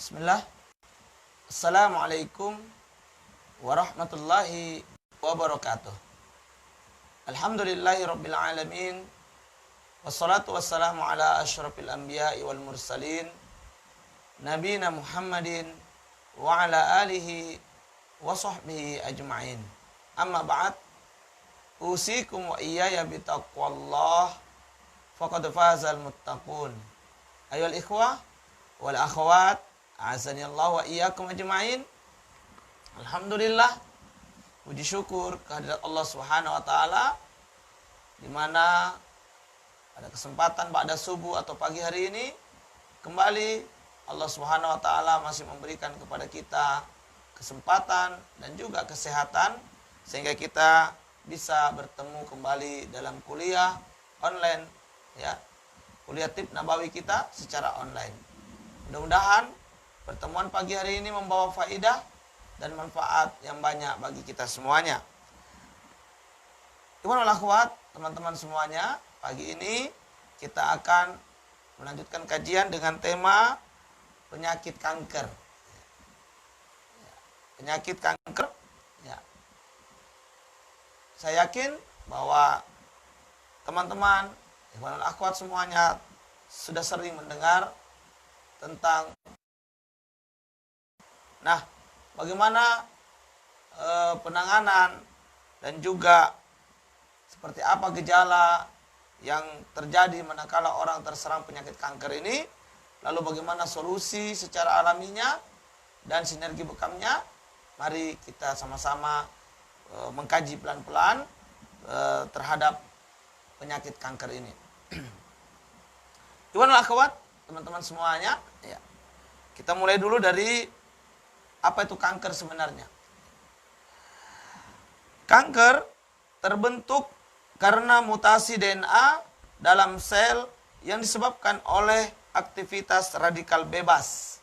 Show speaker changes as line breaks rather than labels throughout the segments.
Bismillah. Assalamualaikum warahmatullahi wabarakatuh. Alhamdulillahi rabbil alamin. Wassalatu wassalamu ala asyrafil anbiya'i wal mursalin. Nabina Muhammadin wa ala alihi wa sahbihi ajma'in. Amma ba'd. Usikum wa iyaya bitaqwallah. Faqad fazal muttaqun. Ayol ikhwah wal akhwat, azani Allah wa iyyakum ajma'in. Alhamdulillah, puji syukur kehadirat Allah Subhanahu wa taala di mana pada kesempatan ba'da subuh atau pagi hari ini kembali Allah Subhanahu wa taala masih memberikan kepada kita kesempatan dan juga kesehatan sehingga kita bisa bertemu kembali dalam kuliah online, ya. Kuliah Tib Nabawi kita secara online. Mudah-mudahan pertemuan pagi hari ini membawa faidah dan manfaat yang banyak bagi kita semuanya. Ikhwan wal akhwat, teman-teman semuanya, pagi ini kita akan melanjutkan kajian dengan tema penyakit kanker. Penyakit kanker, ya. Saya yakin bahwa teman-teman, ikhwan wal akhwat semuanya sudah sering mendengar tentang bagaimana penanganan dan juga seperti apa gejala yang terjadi manakala orang terserang penyakit kanker ini, lalu bagaimana solusi secara alaminya dan sinergi bekamnya. Mari kita sama-sama mengkaji pelan-pelan terhadap penyakit kanker ini. Ikhwan wal akhwat, teman-teman semuanya, ya. Kita mulai dulu dari apa itu kanker sebenarnya. Kanker terbentuk karena mutasi DNA dalam sel yang disebabkan oleh aktivitas radikal bebas.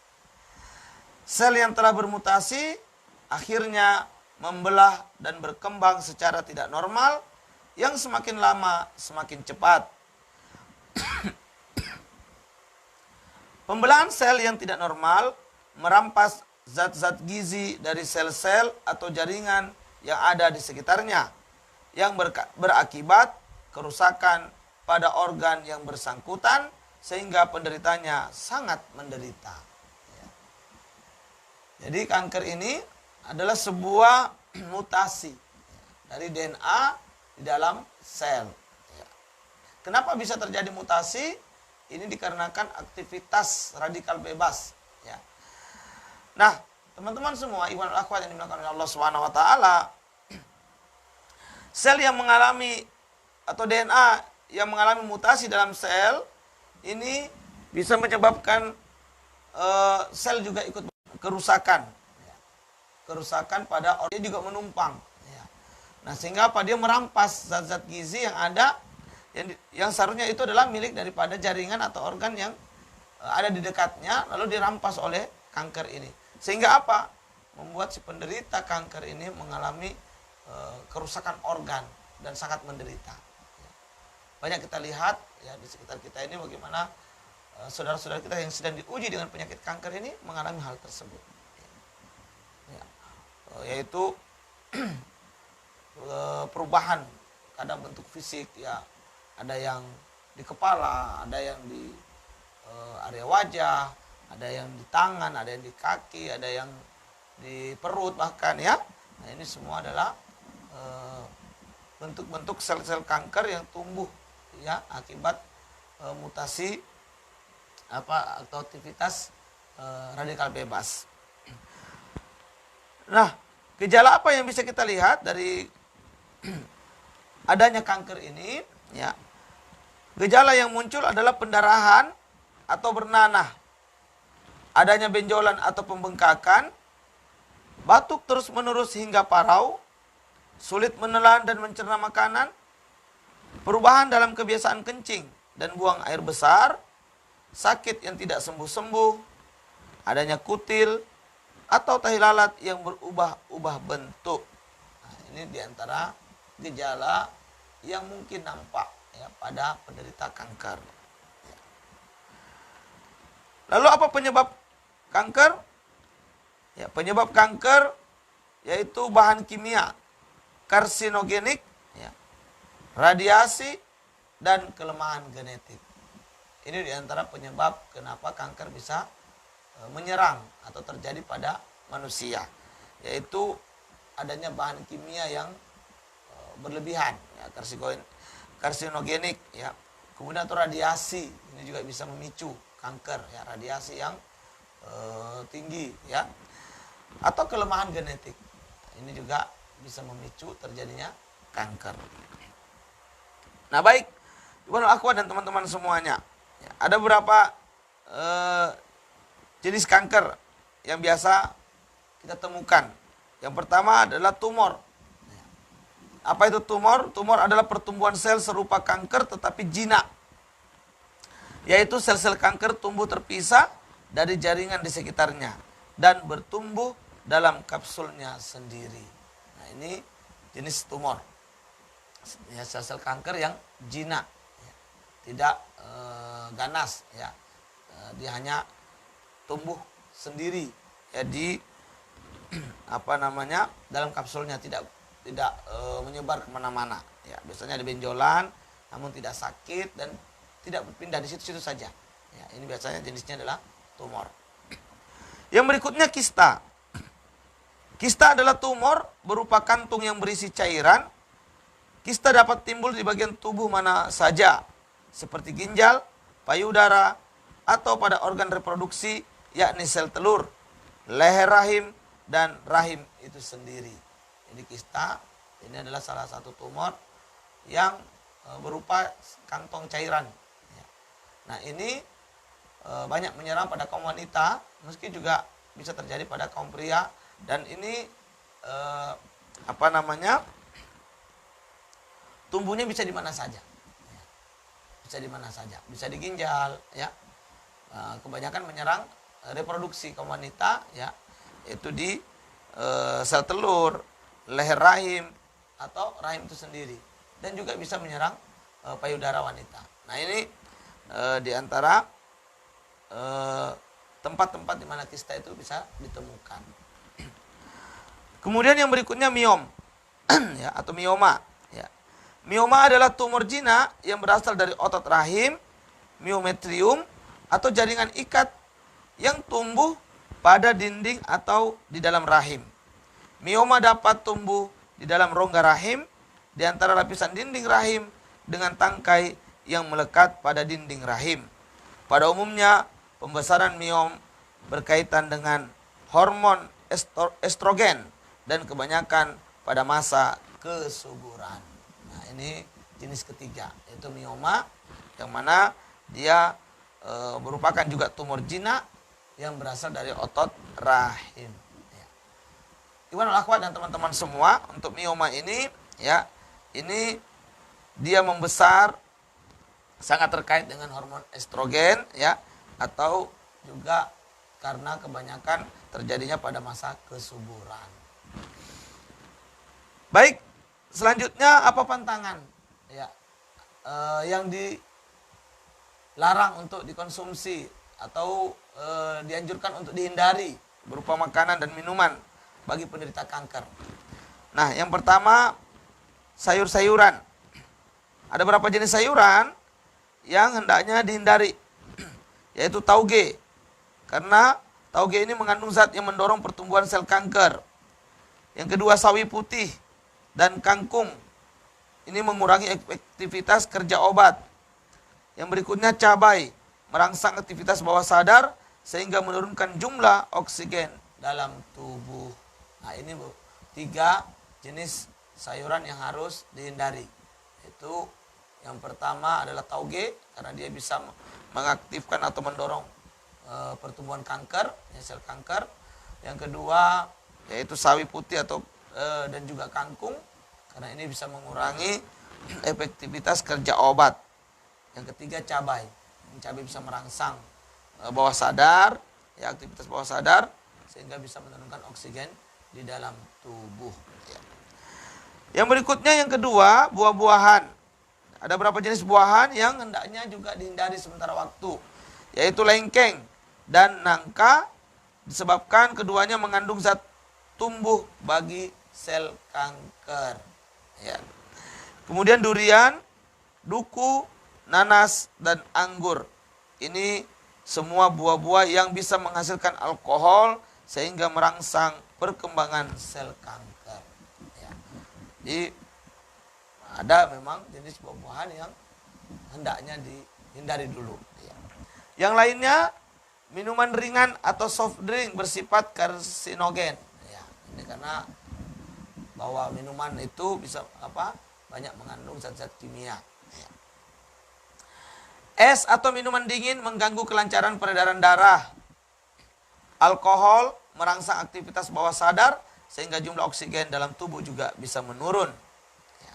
Sel yang telah bermutasi akhirnya membelah dan berkembang secara tidak normal yang semakin lama semakin cepat. Pembelahan sel yang tidak normal merampas zat-zat gizi dari sel-sel atau jaringan yang ada di sekitarnya, yang berakibat kerusakan pada organ yang bersangkutan sehingga penderitanya sangat menderita. Jadi kanker ini adalah sebuah mutasi dari DNA di dalam sel. Kenapa bisa terjadi mutasi? Ini dikarenakan aktivitas radikal bebas, ya. Nah, teman-teman semua, ikhwan wal akhwat yang dimuliakan oleh Allah Subhanahu wa taala, sel yang mengalami atau DNA yang mengalami mutasi dalam sel ini bisa menyebabkan sel juga ikut kerusakan. Kerusakan pada organ, dia juga menumpang, ya. Nah, sehingga apa? Dia merampas zat-zat gizi yang ada yang seharusnya itu adalah milik daripada jaringan atau organ yang ada di dekatnya, lalu dirampas oleh kanker ini. Sehingga apa? Membuat si penderita kanker ini mengalami kerusakan organ dan sangat menderita. Banyak kita lihat, ya, di sekitar kita ini bagaimana saudara-saudara kita yang sedang diuji dengan penyakit kanker ini mengalami hal tersebut. Ya. Yaitu perubahan kadang bentuk fisik, ya. Ada yang di kepala, ada yang di area wajah, ada yang di tangan, ada yang di kaki, ada yang di perut bahkan, ya. Nah, ini semua adalah bentuk-bentuk sel-sel kanker yang tumbuh, ya, akibat mutasi atau aktivitas radikal bebas. Nah, gejala apa yang bisa kita lihat dari adanya kanker ini, ya? Gejala yang muncul adalah pendarahan atau bernanah, adanya benjolan atau pembengkakan, batuk terus-menerus hingga parau, sulit menelan dan mencerna makanan, perubahan dalam kebiasaan kencing dan buang air besar, sakit yang tidak sembuh-sembuh, adanya kutil atau tahi lalat yang berubah-ubah bentuk. Nah, ini diantara gejala yang mungkin nampak, ya, pada penderita kanker. Lalu apa penyebab kanker, ya, penyebab kanker yaitu bahan kimia, karsinogenik, ya, radiasi, dan kelemahan genetik. Ini diantara penyebab kenapa kanker bisa menyerang atau terjadi pada manusia, yaitu adanya bahan kimia yang berlebihan, ya, karsinogenik, ya. Kemudian atau radiasi, ini juga bisa memicu kanker, ya, radiasi yang tinggi, ya. Atau kelemahan genetik, ini juga bisa memicu terjadinya kanker. Nah, baik, Ikhwanul Akhwat dan teman-teman semuanya, ya, ada beberapa jenis kanker yang biasa kita temukan. Yang pertama adalah tumor. Apa itu tumor? Tumor adalah pertumbuhan sel serupa kanker tetapi jinak. Yaitu sel-sel kanker tumbuh terpisah dari jaringan di sekitarnya dan bertumbuh dalam kapsulnya sendiri. Nah, ini jenis tumor. Ya, sel-sel kanker yang jinak, ya, tidak ganas, ya. Dia hanya tumbuh sendiri, ya, di dalam kapsulnya, tidak menyebar kemana-mana, ya. Biasanya ada benjolan namun tidak sakit dan tidak berpindah di situ-situ saja, ya. Ini biasanya jenisnya adalah tumor. Yang berikutnya kista. Kista adalah tumor berupa kantung yang berisi cairan. Kista dapat timbul di bagian tubuh mana saja, seperti ginjal, payudara, atau pada organ reproduksi, yakni sel telur, leher rahim, dan rahim itu sendiri. Jadi kista ini adalah salah satu tumor yang berupa kantong cairan. Nah, ini banyak menyerang pada kaum wanita, meski juga bisa terjadi pada kaum pria. Dan ini tumbuhnya bisa di mana saja, bisa di mana saja, bisa di ginjal, ya. Kebanyakan menyerang reproduksi kaum wanita, ya, itu di sel telur, leher rahim, atau rahim itu sendiri, dan juga bisa menyerang payudara wanita. Nah, ini di antara tempat-tempat di mana kista itu bisa ditemukan. Kemudian yang berikutnya miom, ya, atau mioma, ya. Mioma adalah tumor jinak yang berasal dari otot rahim, miometrium, atau jaringan ikat yang tumbuh pada dinding atau di dalam rahim. Mioma dapat tumbuh di dalam rongga rahim, di antara lapisan dinding rahim dengan tangkai yang melekat pada dinding rahim. Pada umumnya, pembesaran miom berkaitan dengan hormon estrogen dan kebanyakan pada masa kesuburan. Nah, ini jenis ketiga, yaitu mioma, yang mana dia merupakan juga tumor jinak yang berasal dari otot rahim. Ikhwanul Akhwat dan teman-teman semua, untuk mioma ini, ya, ini dia membesar sangat terkait dengan hormon estrogen, ya, atau juga karena kebanyakan terjadinya pada masa kesuburan. Baik, selanjutnya apa pantangan, ya, yang dilarang untuk dikonsumsi atau dianjurkan untuk dihindari berupa makanan dan minuman bagi penderita kanker. Nah, yang pertama, sayur-sayuran. Ada beberapa jenis sayuran yang hendaknya dihindari, yaitu tauge, karena tauge ini mengandung zat yang mendorong pertumbuhan sel kanker. Yang kedua, sawi putih dan kangkung, ini mengurangi efektivitas kerja obat. Yang berikutnya, cabai, merangsang aktivitas bawah sadar sehingga menurunkan jumlah oksigen dalam tubuh. Nah, ini, Bu, 3 jenis sayuran yang harus dihindari. Itu yang pertama adalah tauge, karena dia bisa mengaktifkan atau mendorong pertumbuhan kanker, ya, sel kanker. Yang kedua yaitu sawi putih atau dan juga kangkung, karena ini bisa mengurangi efektivitas kerja obat. Yang ketiga, cabai. Cabai bisa merangsang bawah sadar, ya, aktivitas bawah sadar, sehingga bisa menurunkan oksigen di dalam tubuh. Yang berikutnya, yang kedua, buah-buahan. Ada beberapa jenis buahan yang hendaknya juga dihindari sementara waktu, yaitu lengkeng dan nangka, disebabkan keduanya mengandung zat tumbuh bagi sel kanker. Ya. Kemudian durian, duku, nanas, dan anggur. Ini semua buah-buah yang bisa menghasilkan alkohol sehingga merangsang perkembangan sel kanker. Ya. Jadi ada memang jenis buah-buahan yang hendaknya dihindari dulu. Ya. Yang lainnya, minuman ringan atau soft drink bersifat karsinogen. Ya, ini karena bahwa minuman itu bisa banyak mengandung zat-zat kimia. Ya. Es atau minuman dingin mengganggu kelancaran peredaran darah. Alkohol merangsang aktivitas bawah sadar sehingga jumlah oksigen dalam tubuh juga bisa menurun. Ya.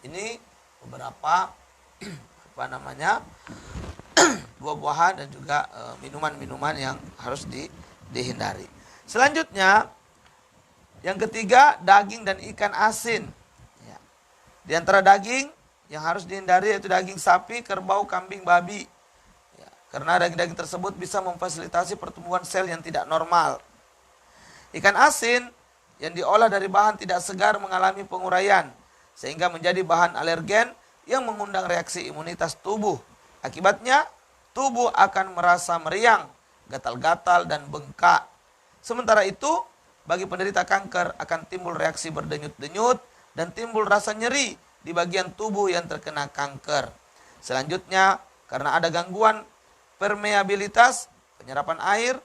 Ini beberapa buah-buahan dan juga minuman-minuman yang harus dihindari. Selanjutnya, yang ketiga, daging dan ikan asin. Ya. Di antara daging yang harus dihindari yaitu daging sapi, kerbau, kambing, babi. Ya. Karena daging-daging tersebut bisa memfasilitasi pertumbuhan sel yang tidak normal. Ikan asin yang diolah dari bahan tidak segar mengalami penguraian sehingga menjadi bahan alergen yang mengundang reaksi imunitas tubuh. Akibatnya, tubuh akan merasa meriang, gatal-gatal, dan bengkak. Sementara itu, bagi penderita kanker akan timbul reaksi berdenyut-denyut dan timbul rasa nyeri di bagian tubuh yang terkena kanker. Selanjutnya, karena ada gangguan permeabilitas, penyerapan air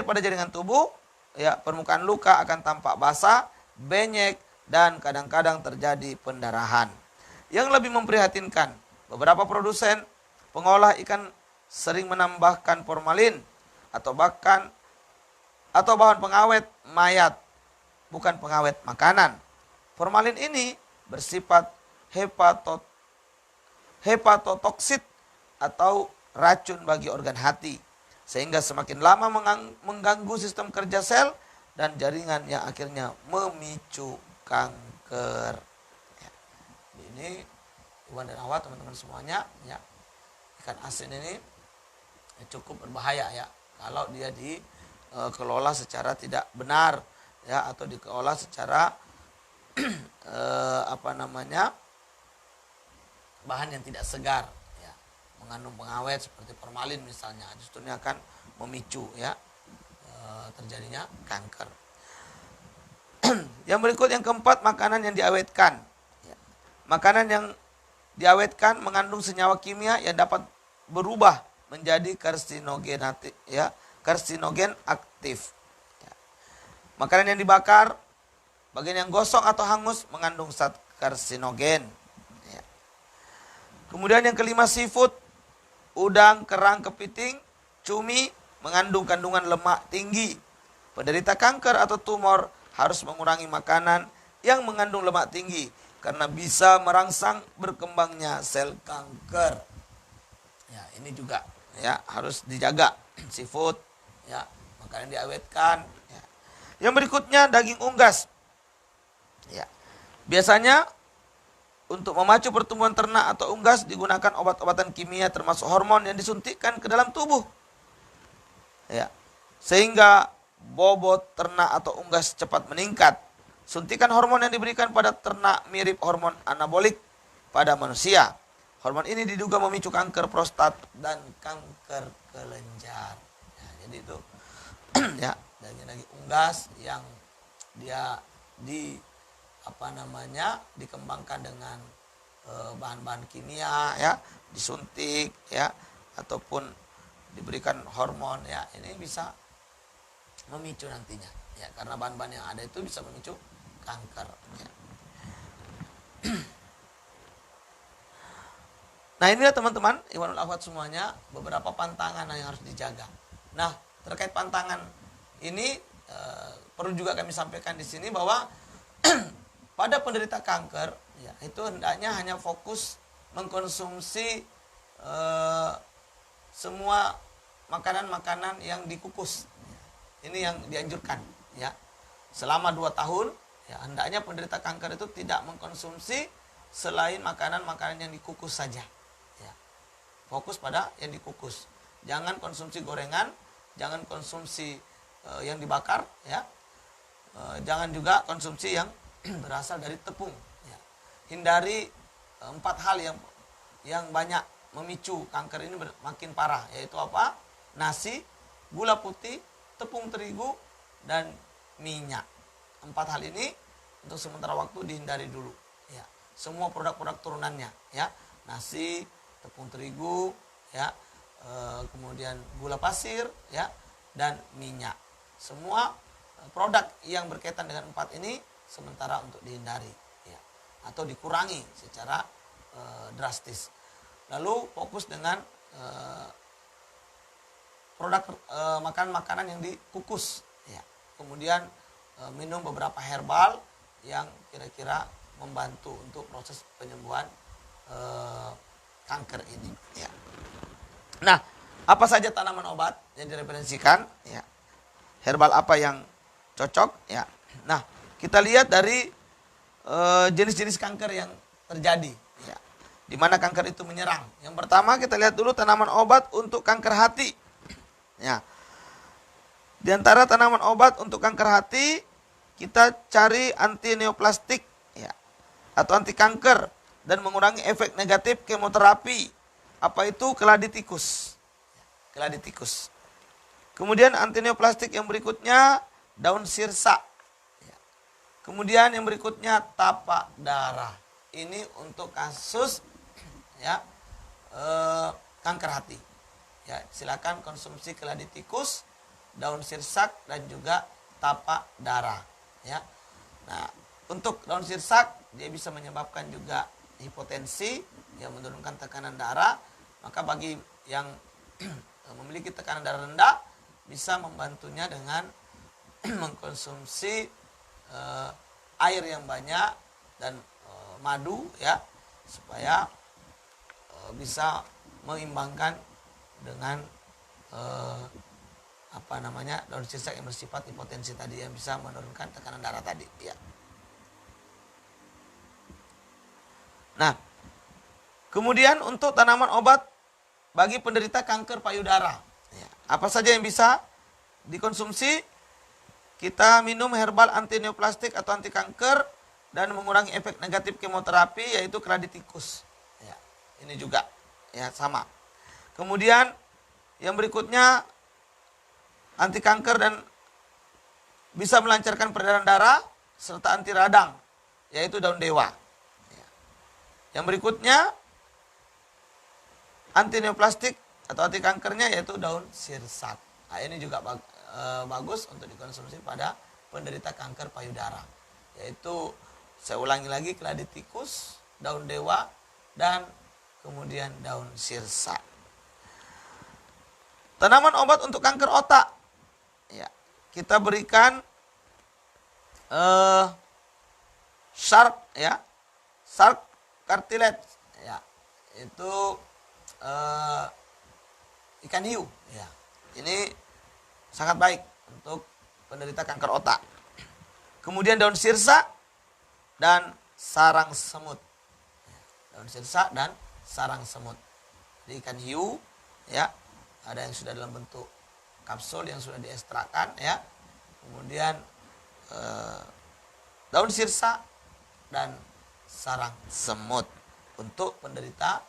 pada jaringan tubuh, ya, permukaan luka akan tampak basah, benyek, dan kadang-kadang terjadi pendarahan. Yang lebih memprihatinkan, beberapa produsen pengolah ikan sering menambahkan formalin atau bahan pengawet mayat, bukan pengawet makanan. Formalin ini bersifat hepatotoksit atau racun bagi organ hati, sehingga semakin lama mengganggu sistem kerja sel dan jaringan yang akhirnya memicu kanker. Ya. Ini Iwan dan Hawa, teman-teman semuanya, ya, ikan asin ini cukup berbahaya ya kalau dia dikelola secara tidak benar, ya, atau dikelola secara bahan yang tidak segar, ya, mengandung pengawet seperti formalin misalnya, justru ini akan memicu, ya, terjadinya kanker. Yang berikut, yang keempat, makanan yang diawetkan. Ya. Makanan yang diawetkan mengandung senyawa kimia yang dapat berubah menjadi karsinogen aktif. Ya. Makanan yang dibakar, bagian yang gosong atau hangus mengandung zat karsinogen. Ya. Kemudian yang kelima, seafood, udang, kerang, kepiting, cumi mengandung kandungan lemak tinggi. Penderita kanker atau tumor harus mengurangi makanan yang mengandung lemak tinggi karena bisa merangsang berkembangnya sel kanker. Ya, ini juga, ya, harus dijaga. Seafood, ya, makanan diawetkan. Ya. Yang berikutnya, daging unggas. Ya. Biasanya untuk memacu pertumbuhan ternak atau unggas digunakan obat-obatan kimia termasuk hormon yang disuntikkan ke dalam tubuh. Ya. Sehingga bobot ternak atau unggas cepat meningkat. Suntikan hormon yang diberikan pada ternak mirip hormon anabolik pada manusia. Hormon ini diduga memicu kanker prostat dan kanker kelenjar. Ya, jadi itu ya, daging-daging unggas yang dia dikembangkan dengan bahan-bahan kimia, ya, disuntik, ya, ataupun diberikan hormon, ya, ini bisa memicu nantinya, ya, karena bahan-bahan yang ada itu bisa memicu kanker. Ya. Nah, inilah teman-teman, Iwanul Akhwat semuanya, beberapa pantangan yang harus dijaga. Nah, terkait pantangan ini perlu juga kami sampaikan di sini bahwa pada penderita kanker, ya, itu hendaknya hanya fokus mengkonsumsi semua makanan-makanan yang dikukus. Ini yang dianjurkan, ya. Selama 2 tahun, ya, hendaknya penderita kanker itu tidak mengkonsumsi selain makanan-makanan yang dikukus saja. Ya. Fokus pada yang dikukus. Jangan konsumsi gorengan, jangan konsumsi yang dibakar, ya. Jangan juga konsumsi yang berasal dari tepung. Ya. Hindari 4 hal yang banyak memicu kanker ini makin parah, yaitu apa? Nasi, gula putih, tepung terigu, dan minyak. 4 hal ini untuk sementara waktu dihindari dulu. Ya. Semua produk-produk turunannya, ya, nasi, tepung terigu, ya, kemudian gula pasir, ya, dan minyak. Semua produk yang berkaitan dengan 4 ini sementara untuk dihindari, ya, atau dikurangi secara drastis. Lalu fokus dengan produk makanan yang dikukus, ya. Kemudian minum beberapa herbal yang kira-kira membantu untuk proses penyembuhan kanker ini, ya. Nah, apa saja tanaman obat yang direferensikan, ya. Herbal apa yang cocok, ya. Nah, kita lihat dari jenis-jenis kanker yang terjadi, ya. Di mana kanker itu menyerang. Yang pertama kita lihat dulu tanaman obat untuk kanker hati. Ya. Di antara tanaman obat untuk kanker hati, kita cari anti neoplastik, ya, atau anti kanker dan mengurangi efek negatif kemoterapi. Apa itu? Keladi tikus. Keladi tikus. Kemudian anti neoplastik yang berikutnya daun sirsa. Ya. Kemudian yang berikutnya tapak darah. Ini untuk kasus, ya, kanker hati. Ya, silakan konsumsi keladi tikus, daun sirsak, dan juga tapak darah. Ya. Nah, untuk daun sirsak dia bisa menyebabkan juga hipotensi, yang menurunkan tekanan darah. Maka bagi yang memiliki tekanan darah rendah bisa membantunya dengan mengkonsumsi air yang banyak dan madu, ya, supaya bisa mengimbangkan dengan daun sirsak yang bersifat hipotensi tadi, yang bisa menurunkan tekanan darah tadi, ya. Nah, kemudian untuk tanaman obat bagi penderita kanker payudara, ya, apa saja yang bisa dikonsumsi? Kita minum herbal anti neoplastik atau anti kanker dan mengurangi efek negatif kemoterapi, yaitu keladi tikus. Ya, ini juga, ya, sama. Kemudian yang berikutnya anti kanker dan bisa melancarkan peredaran darah serta anti radang, yaitu daun dewa. Ya. Yang berikutnya anti neoplastik atau anti kankernya yaitu daun sirsak. Nah, ini juga bagus untuk dikonsumsi pada penderita kanker payudara, yaitu saya ulangi lagi, keladi tikus, daun dewa, dan kemudian daun sirsak. Tanaman obat untuk kanker otak, ya, kita berikan shark, ya, shark cartilage, ya, itu ikan hiu, ya. Ini sangat baik untuk penderita kanker otak. Kemudian daun sirsa dan sarang semut. Daun sirsa dan sarang semut. Jadi ikan hiu, ya, ada yang sudah dalam bentuk kapsul yang sudah diekstrakkan, ya. Kemudian daun sirsa dan sarang semut untuk penderita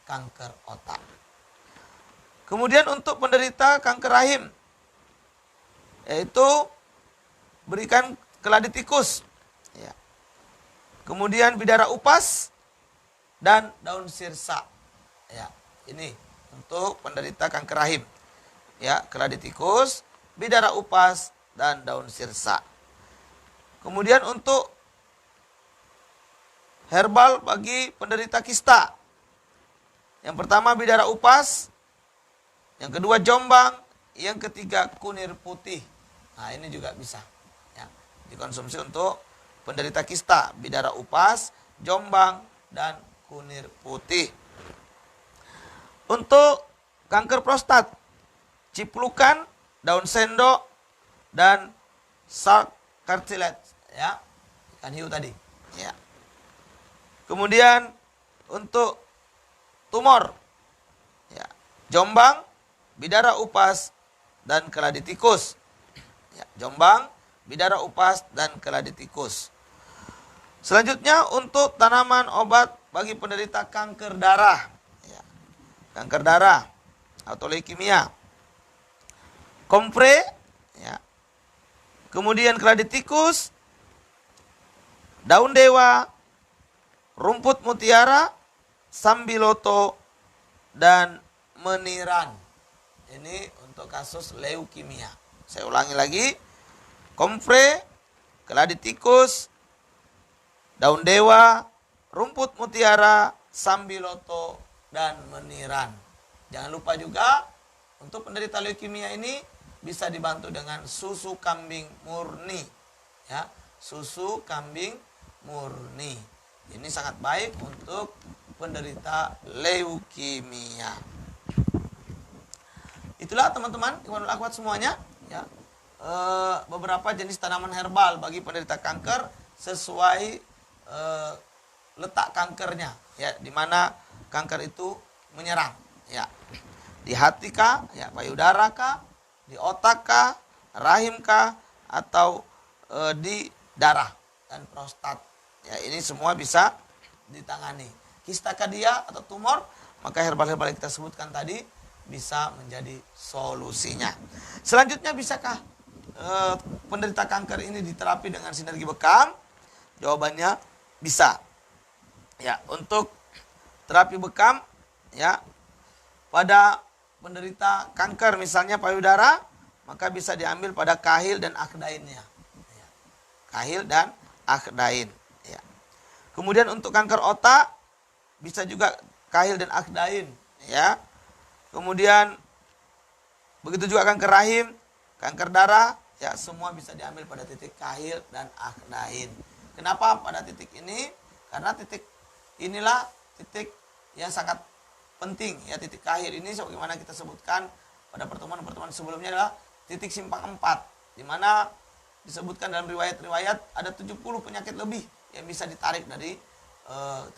kanker otak. Kemudian untuk penderita kanker rahim, yaitu berikan keladi tikus, ya. Kemudian bidara upas dan daun sirsa, ya. Ini untuk penderita kanker rahim, ya, keladi tikus, bidara upas, dan daun sirsa. Kemudian untuk herbal bagi penderita kista, yang pertama bidara upas, yang kedua jombang, yang ketiga kunir putih. Nah, ini juga bisa, ya, dikonsumsi untuk penderita kista, bidara upas, jombang, dan kunir putih. Untuk kanker prostat, ciplukan, daun sendok, dan shark cartilage, ya, ikan hiu tadi, ya. Kemudian untuk tumor, ya, jombang, bidara upas, dan keladi tikus. Ya, Jombang, bidara upas, dan keladi tikus. Selanjutnya untuk tanaman obat bagi penderita kanker darah. Ya, kanker darah atau leukemia. Kompre, ya. Kemudian keladi tikus, daun dewa, rumput mutiara, sambiloto, dan meniran. Ini untuk kasus leukemia. Saya ulangi lagi. Kompre, keladi tikus, daun dewa, rumput mutiara, sambiloto, dan meniran. Jangan lupa juga untuk penderita leukemia ini bisa dibantu dengan susu kambing murni. Ya, susu kambing murni. Ini sangat baik untuk penderita leukemia. Itulah teman-teman, ikhwanul akhwat semuanya, ya. Beberapa jenis tanaman herbal bagi penderita kanker sesuai letak kankernya, ya, di mana kanker itu menyerang, ya. Di hati kah, ya, payudara kah, di otak kah, rahim kah, atau di darah dan prostat. Ya, ini semua bisa ditangani. Kista kadia atau tumor, maka herbal-herbal yang kita sebutkan tadi bisa menjadi solusinya. Selanjutnya, bisakah penderita kanker ini diterapi dengan sinergi bekam? Jawabannya bisa. Ya, untuk terapi bekam, ya, pada penderita kanker misalnya payudara, maka bisa diambil pada kahil dan akdainnya. Ya, kahil dan akdain. Ya. Kemudian untuk kanker otak bisa juga kahil dan akdain. Ya. Kemudian begitu juga kanker rahim, kanker darah, ya, semua bisa diambil pada titik kahil dan akdain. Kenapa pada titik ini? Karena titik inilah titik yang sangat penting, ya. Titik kahil ini sebagaimana kita sebutkan pada pertemuan-pertemuan sebelumnya adalah titik simpang 4, di mana disebutkan dalam riwayat-riwayat ada 70 penyakit lebih yang bisa ditarik dari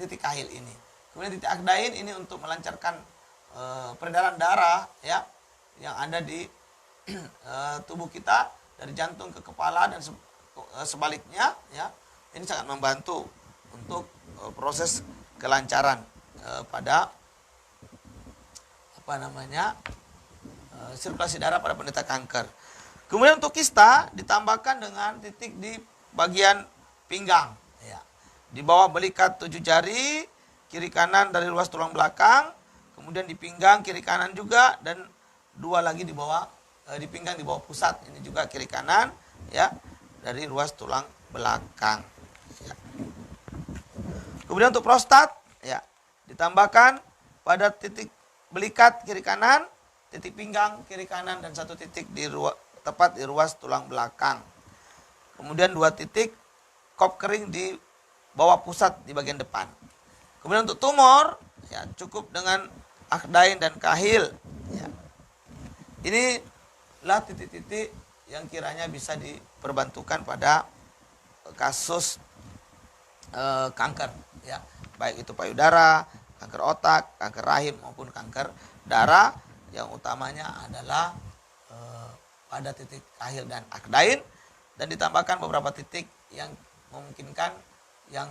titik kahil ini. Kemudian titik akdain ini untuk melancarkan peredaran darah, ya, yang ada di tubuh kita dari jantung ke kepala dan sebaliknya, ya. Ini sangat membantu untuk proses kelancaran pada sirkulasi darah pada penderita kanker. Kemudian untuk kista ditambahkan dengan titik di bagian pinggang, ya. Di bawah belikat 7 jari, kiri kanan dari ruas tulang belakang, kemudian di pinggang kiri kanan juga, dan 2 lagi di bawah di pinggang di bawah pusat, ini juga kiri kanan, ya, dari ruas tulang belakang. Ya. Kemudian untuk prostat, ya, ditambahkan pada titik belikat kiri kanan, titik pinggang kiri kanan, dan 1 titik tepat di ruas tulang belakang. Kemudian 2 titik kop kering di bawah pusat di bagian depan. Kemudian untuk tumor, ya, cukup dengan akdain dan kahil. Ya. Inilah titik-titik yang kiranya bisa diperbantukan pada kasus kanker, ya, baik itu payudara, kanker otak, kanker rahim maupun kanker darah, yang utamanya adalah pada titik kahil dan akdain, dan ditambahkan beberapa titik yang memungkinkan yang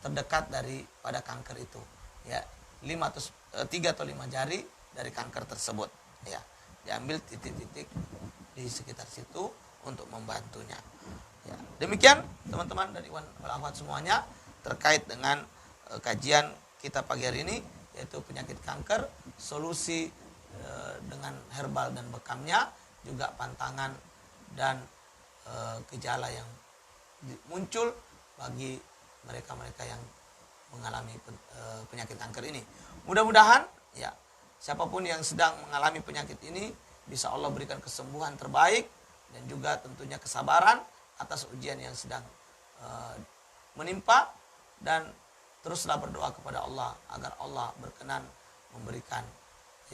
terdekat pada kanker itu, ya, 3 atau 5 jari dari kanker tersebut, ya, diambil titik-titik di sekitar situ untuk membantunya. Ya, demikian teman-teman dan ikhwan wal akhwat semuanya terkait dengan kajian kita pagi hari ini, yaitu penyakit kanker, solusi dengan herbal dan bekamnya, juga pantangan dan gejala yang muncul bagi mereka-mereka yang mengalami penyakit kanker ini. Mudah-mudahan, ya, siapapun yang sedang mengalami penyakit ini bisa Allah berikan kesembuhan terbaik dan juga tentunya kesabaran atas ujian yang sedang menimpa, dan teruslah berdoa kepada Allah agar Allah berkenan memberikan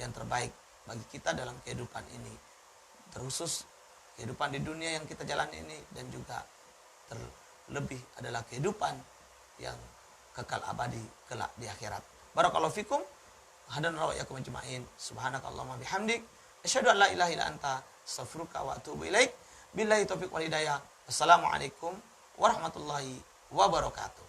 yang terbaik bagi kita dalam kehidupan ini, terkhusus kehidupan di dunia yang kita jalani ini, dan juga terlebih adalah kehidupan yang kekal abadi kelak di akhirat. Barakallahu fikum, hadan rawayakum ajma'in. Subhanakallahumma bihamdik, Asyhadu an la ilaha illa anta, astaghfiruka wa atubu ilaik. Billahi taufiq wal hidayah. Assalamualaikum warahmatullahi wabarakatuh.